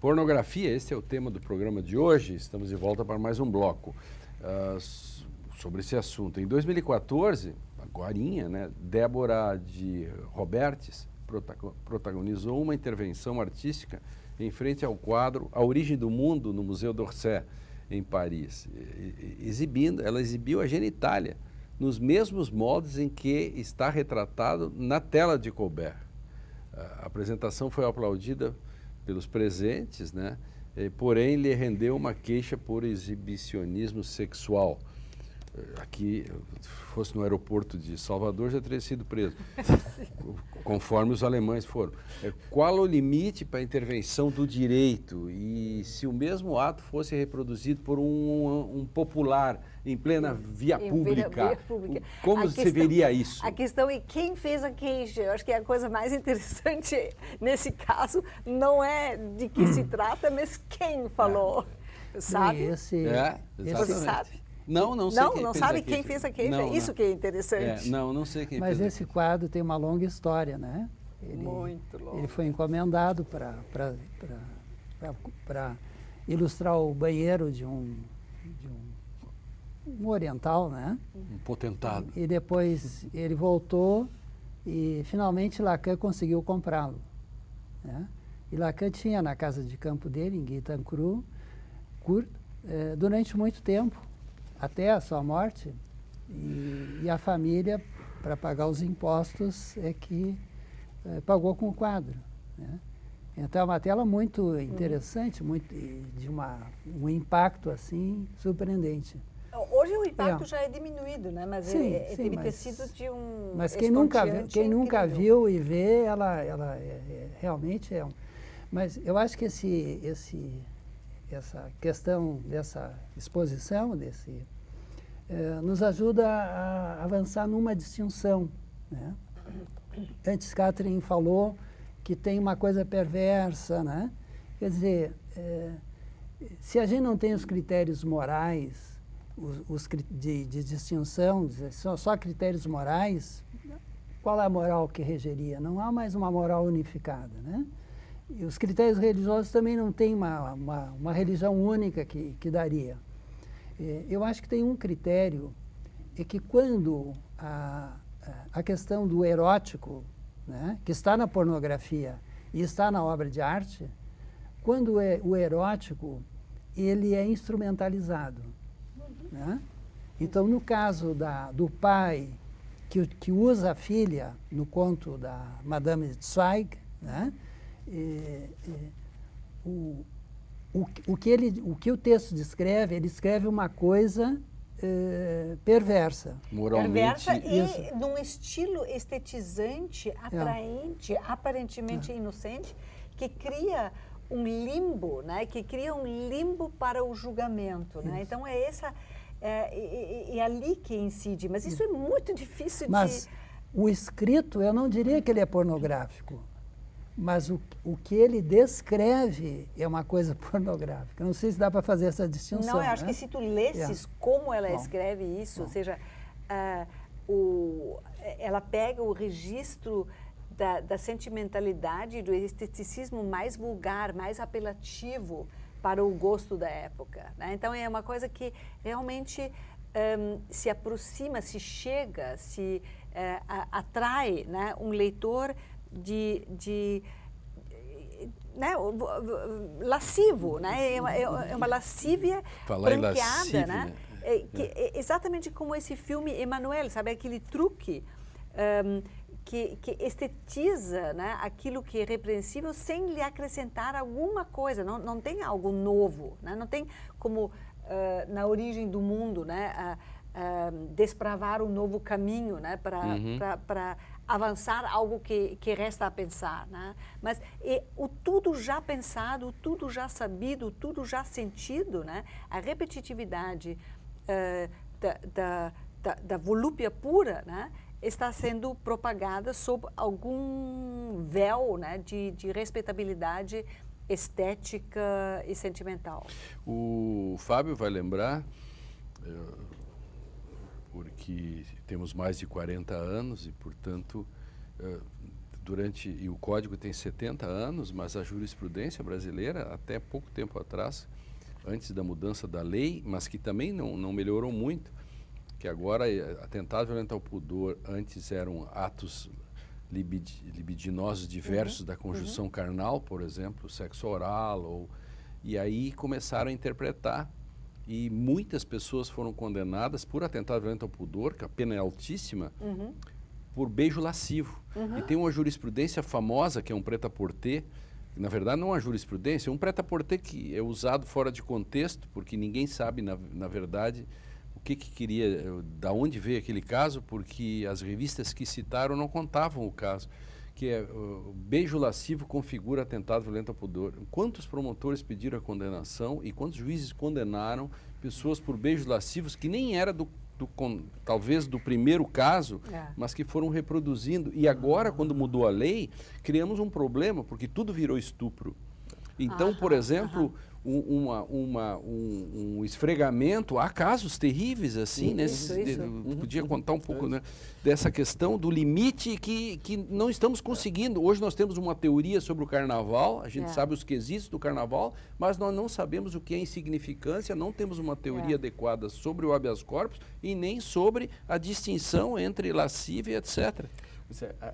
Pornografia, esse é o tema do programa de hoje. Estamos de volta para mais um bloco sobre esse assunto. Em 2014, agorinha, né, Débora de Robertes protagonizou uma intervenção artística em frente ao quadro A Origem do Mundo, no Museu d'Orsay, em Paris. Ela exibiu a genitália nos mesmos moldes em que está retratado na tela de Colbert. A apresentação foi aplaudida pelos presentes, né? Porém lhe rendeu uma queixa por exibicionismo sexual. Aqui, se fosse no aeroporto de Salvador, já teria sido preso, conforme os alemães foram. Qual o limite para a intervenção do direito? E se o mesmo ato fosse reproduzido por um popular em plena via pública, como se veria isso? A questão é quem fez a queixa. Eu acho que a coisa mais interessante nesse caso não é de que se trata, mas quem falou, sabe? Você sabe? Não sei quem não fez sabe a quem queixa. fez a queixa, Não, isso que é interessante. Não sei quem Mas fez esse quadro tem uma longa história, né? Muito longa. Ele foi encomendado para ilustrar o banheiro de um oriental, né? Um potentado. E depois ele voltou e finalmente Lacan conseguiu comprá-lo, né? E Lacan tinha na casa de campo dele, em Guitacruz, durante muito tempo, até a sua morte, e a família, para pagar os impostos, é que pagou com o quadro, né? Então é uma tela muito interessante, muito, de um impacto assim surpreendente. Hoje o impacto já é diminuído, né? Mas teve tecido de um. Mas quem nunca viu e vê, ela realmente é. Mas eu acho que essa questão dessa exposição, nos ajuda a avançar numa distinção, né? Antes Catherine falou que tem uma coisa perversa, né? Quer dizer, se a gente não tem os critérios morais, de distinção, só critérios morais, qual é a moral que regeria? Não há mais uma moral unificada, né? E os critérios religiosos também não tem uma religião única que daria. Eu acho que tem um critério, é que quando a questão do erótico, né, que está na pornografia e está na obra de arte, quando o erótico ele é instrumentalizado, né? Então, no caso do pai que usa a filha no conto da Madame de Zweig, né? O que o texto descreve, ele escreve uma coisa perversa. Moralmente. Perversa e num estilo estetizante, atraente, aparentemente inocente, que cria um limbo, né? Que cria um limbo para o julgamento, né? Então é ali que incide, mas isso é muito difícil Mas o escrito, eu não diria que ele é pornográfico. Mas o que ele descreve é uma coisa pornográfica. Não sei se dá para fazer essa distinção. Não, eu acho que se tu lesses como ela escreve isso, ou seja, ela pega o registro da sentimentalidade, do esteticismo mais vulgar, mais apelativo para o gosto da época, né? Então é uma coisa que realmente se aproxima, se chega, se atrai, né, um leitor né, lascivo, né? É uma lascívia branqueada, né? Exatamente como esse filme Emanuelle, sabe? Aquele truque que estetiza, né, aquilo que é repreensível sem lhe acrescentar alguma coisa, não tem algo novo, né? Não tem como na origem do mundo, né, desbravar um novo caminho, né, para avançar algo que resta a pensar, né? Mas o tudo já pensado, o tudo já sabido, o tudo já sentido, né? A repetitividade da volúpia pura, né, está sendo propagada sob algum véu, né, de respeitabilidade estética e sentimental. O Fábio vai lembrar, porque temos mais de 40 anos e, portanto, e o Código tem 70 anos, mas a jurisprudência brasileira, até pouco tempo atrás, antes da mudança da lei, mas que também não melhorou muito, que agora atentado violento ao pudor antes eram atos libidinosos diversos da conjunção carnal, por exemplo, sexo oral, e aí começaram a interpretar, e muitas pessoas foram condenadas por atentado violento ao pudor, que a pena é altíssima, por beijo lascivo. E tem uma jurisprudência famosa, que é um prêt-à-porter, que na verdade não é uma jurisprudência, é um prêt-à-porter que é usado fora de contexto, porque ninguém sabe, na verdade, o que queria, da onde veio aquele caso, porque as revistas que citaram não contavam o caso, que é o beijo lascivo configura atentado violento ao pudor. Quantos promotores pediram a condenação e quantos juízes condenaram pessoas por beijos lascivos que nem era talvez do primeiro caso, mas que foram reproduzindo. E agora, quando mudou a lei, criamos um problema, porque tudo virou estupro. Então, por exemplo, um esfregamento, há casos terríveis assim, podia contar um pouco, né, dessa questão do limite que não estamos conseguindo. Hoje nós temos uma teoria sobre o carnaval, a gente sabe os quesitos do carnaval, mas nós não sabemos o que é insignificância, não temos uma teoria adequada sobre o habeas corpus e nem sobre a distinção entre lascívia e etc.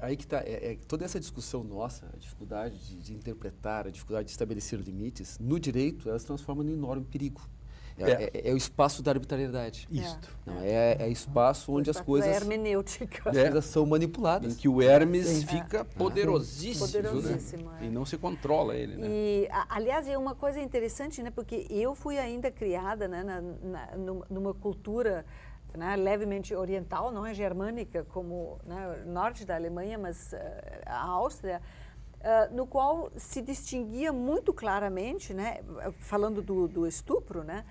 Aí que está, toda essa discussão nossa, a dificuldade de interpretar, a dificuldade de estabelecer limites, no direito, ela se transforma num enorme perigo. É o espaço da arbitrariedade. É espaço onde as coisas... É hermenêutica. As coisas são manipuladas. Em que o Hermes fica poderosíssimo, né? E não se controla ele, né? E, aliás, é uma coisa interessante, né? Porque eu fui ainda criada, né, numa cultura, né, levemente oriental, não é germânica como, né, norte da Alemanha, mas a Áustria, no qual se distinguia muito claramente, né, falando do estupro, né,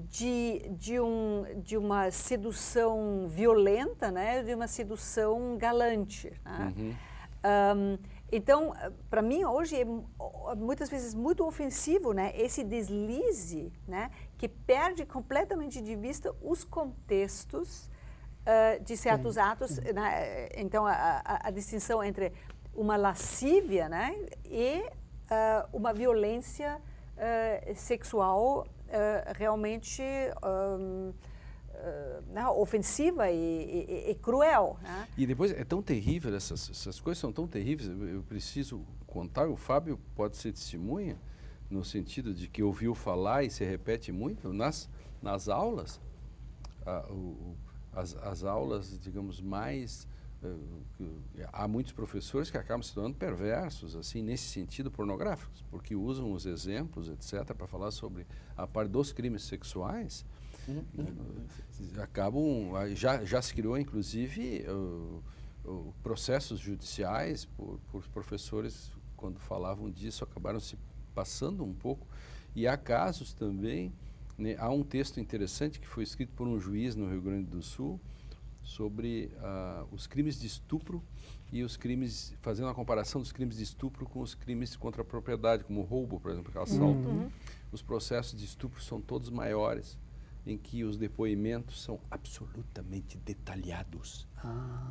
de uma sedução violenta, né, de uma sedução galante, né? Então, para mim, hoje é muitas vezes muito ofensivo, né, esse deslize, né, que perde completamente de vista os contextos de certos atos. Né? Então, a distinção entre uma lascívia, né, e uma violência sexual realmente ofensiva e cruel. Né? E depois é tão terrível, essas coisas são tão terríveis, eu preciso contar, o Fábio pode ser testemunha, no sentido de que ouviu falar e se repete muito, nas aulas, as aulas, digamos, mais... há muitos professores que acabam se tornando perversos, assim, nesse sentido, pornográficos, porque usam os exemplos, etc., para falar sobre a parte dos crimes sexuais. Acabam, já se criou inclusive processos judiciais por professores, quando falavam disso, acabaram se passando um pouco, e há casos também, né, há um texto interessante que foi escrito por um juiz no Rio Grande do Sul sobre os crimes de estupro e os crimes, fazendo uma comparação dos crimes de estupro com os crimes contra a propriedade, como o roubo, por exemplo, assalto. Os processos de estupro são todos maiores, em que os depoimentos são absolutamente detalhados,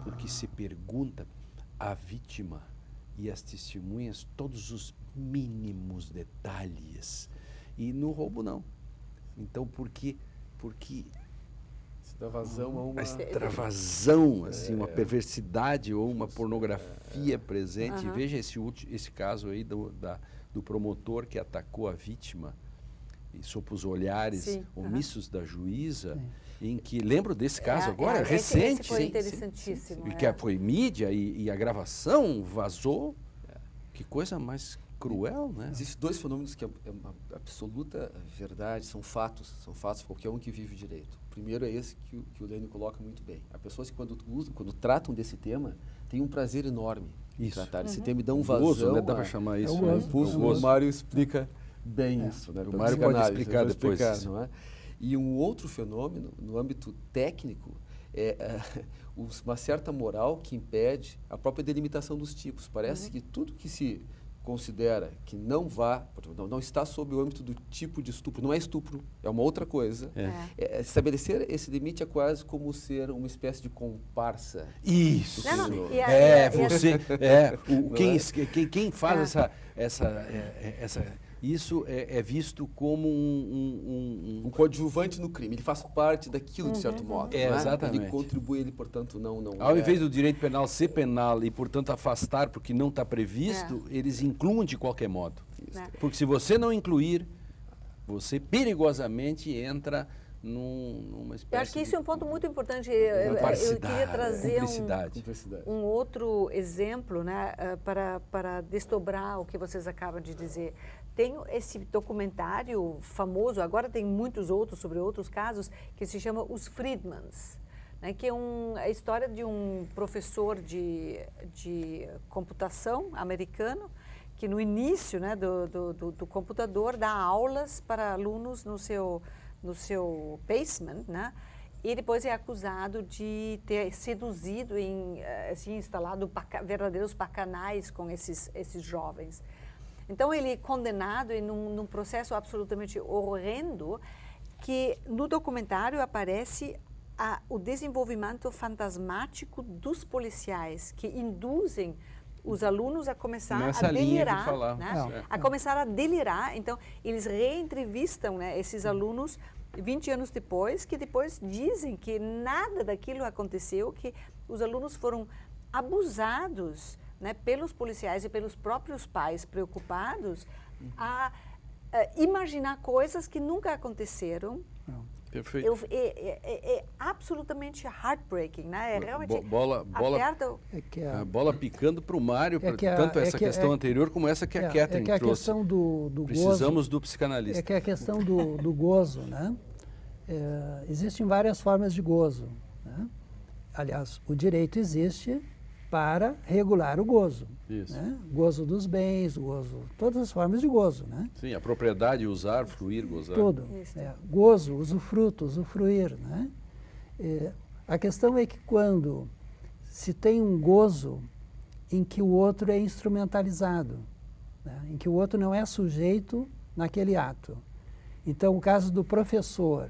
porque se pergunta à vítima e às testemunhas todos os mínimos detalhes, e no roubo não. Então, porque dá vazão a uma... extravasão, assim, uma perversidade ou uma pornografia presente. Veja esse caso aí do promotor que atacou a vítima e sob os olhares omissos da juíza, em que, lembro desse caso agora, recente. Esse foi interessantíssimo. E que foi mídia e a gravação vazou. Que coisa mais cruel, né? Existem dois fenômenos que é uma absoluta verdade, são fatos para qualquer um que vive direito. O primeiro é esse que o Lênin coloca muito bem. As pessoas que quando tratam desse tema, têm um prazer enorme em tratar desse tema e dão vazão. Né? Dá para chamar isso. O Mário explica bem isso. Né? O Mário pode explicar depois. Não é? E um outro fenômeno, no âmbito técnico, é uma certa moral que impede a própria delimitação dos tipos. Parece que tudo que se considera que não está sob o âmbito do tipo de estupro, não é estupro, é uma outra coisa. Estabelecer esse limite é quase como ser uma espécie de comparsa. Isso. Quem faz isso é visto como um coadjuvante no crime. Ele faz parte daquilo, de certo modo. Exatamente. Ele contribui, ele, portanto, não... Ao invés do direito penal ser penal e, portanto, afastar porque não está previsto, eles incluem de qualquer modo. Porque se você não incluir, você perigosamente entra numa espécie Eu acho que isso é um ponto muito importante. Eu queria trazer um outro exemplo, né, para desdobrar o que vocês acabam de dizer. Tem esse documentário famoso, agora tem muitos outros sobre outros casos, que se chama Os Friedmans, né, que é a história de um professor de computação americano, que no início, né, do computador dá aulas para alunos no seu basement, né? E depois é acusado de ter seduzido e assim, instalado verdadeiros bacanais com esses jovens. Então ele é condenado num processo absolutamente horrendo, que no documentário aparece o desenvolvimento fantasmático dos policiais, que induzem os alunos a começar a delirar, né? A começar a delirar. Então, eles reentrevistam, né, esses alunos 20 anos depois, que depois dizem que nada daquilo aconteceu, que os alunos foram abusados, né, pelos policiais e pelos próprios pais preocupados a imaginar coisas que nunca aconteceram. Perfeito. É absolutamente heartbreaking, né? É realmente bola picando para o Mário, tanto essa questão anterior como essa que a Catherine trouxe. A questão do Precisamos do psicanalista. É que a questão do gozo, né? Existem várias formas de gozo, né? Aliás, o direito existe para regular o gozo. Isso. Né? Gozo dos bens, todas as formas de gozo, né? Sim, a propriedade, usar, fruir, gozar. Tudo. Gozo, usufruto, usufruir, né? A questão é que quando se tem um gozo em que o outro é instrumentalizado, né? Em que o outro não é sujeito naquele ato. Então, o caso do professor,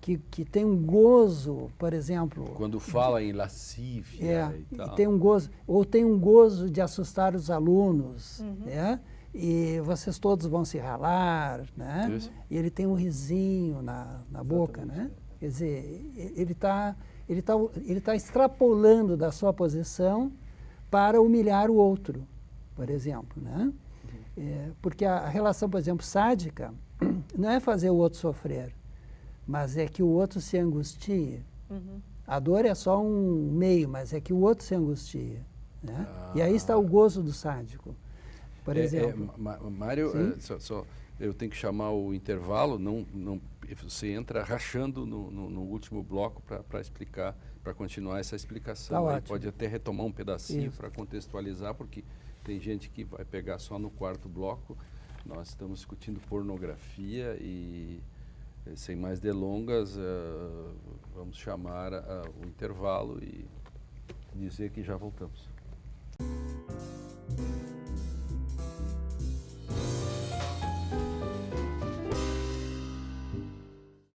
que tem um gozo, por exemplo... Quando fala em lascívia e tal. Tem um gozo, ou tem um gozo de assustar os alunos, né? E vocês todos vão se ralar, né? Isso. E ele tem um risinho na boca, né? Quer dizer, ele tá extrapolando da sua posição para humilhar o outro, por exemplo, né? Porque a relação, por exemplo, sádica, não é fazer o outro sofrer, mas é que o outro se angustie. A dor é só um meio, mas é que o outro se angustia, né? E aí está o gozo do sádico, por exemplo. Mário, eu tenho que chamar o intervalo, você entra rachando no último bloco para explicar, para continuar essa explicação. Tá aí ótimo. pode até retomar um pedacinho para contextualizar, porque tem gente que vai pegar só no quarto bloco. Nós estamos discutindo pornografia e... Sem mais delongas, vamos chamar o intervalo e dizer que já voltamos.